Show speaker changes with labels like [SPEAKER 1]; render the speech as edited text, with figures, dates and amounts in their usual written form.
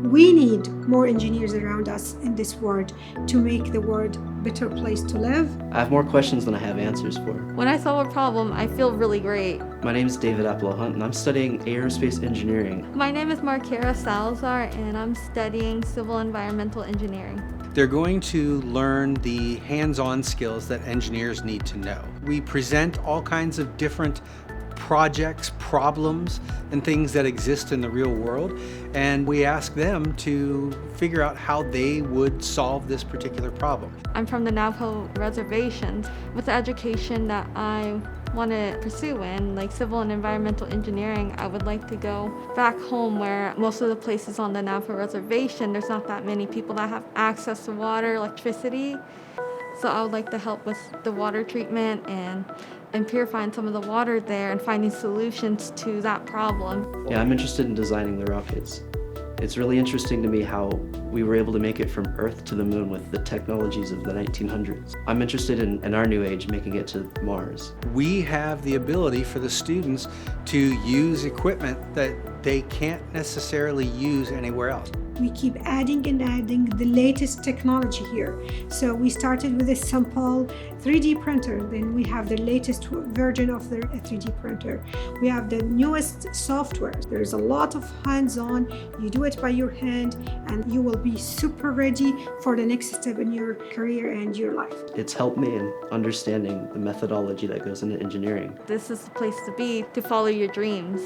[SPEAKER 1] We need more engineers around us in this world to make the world a better place to live.
[SPEAKER 2] I have more questions than I have answers for.
[SPEAKER 3] When I solve a problem, I feel really great.
[SPEAKER 2] My name is David Applehunt, and I'm studying aerospace engineering.
[SPEAKER 3] My name is Marquera Salazar, and I'm studying civil environmental engineering.
[SPEAKER 4] They're going to learn the hands-on skills that engineers need to know. We present all kinds of different projects, problems, and things that exist in the real world, and we ask them to figure out how they would solve this particular problem.
[SPEAKER 3] I'm from the Navajo reservations. With the education that I want to pursue in, like civil and environmental engineering, I would like to go back home where most of the places on the Navajo reservation, there's not that many people that have access to water, electricity. So I would like to help with the water treatment and purifying some of the water there and finding solutions to that problem.
[SPEAKER 2] Yeah, I'm interested in designing the rockets. It's really interesting to me how we were able to make it from Earth to the moon with the technologies of the 1900s. I'm interested in our new age making it to Mars.
[SPEAKER 4] We have the ability for the students to use equipment that they can't necessarily use anywhere else.
[SPEAKER 1] We keep adding and adding the latest technology here. So we started with a simple 3D printer, then we have the latest version of the 3D printer. We have the newest software. There's a lot of hands-on. You do it by your hand and you will be super ready for the next step in your career and your life.
[SPEAKER 2] It's helped me in understanding the methodology that goes into engineering.
[SPEAKER 3] This is the place to be to follow your dreams.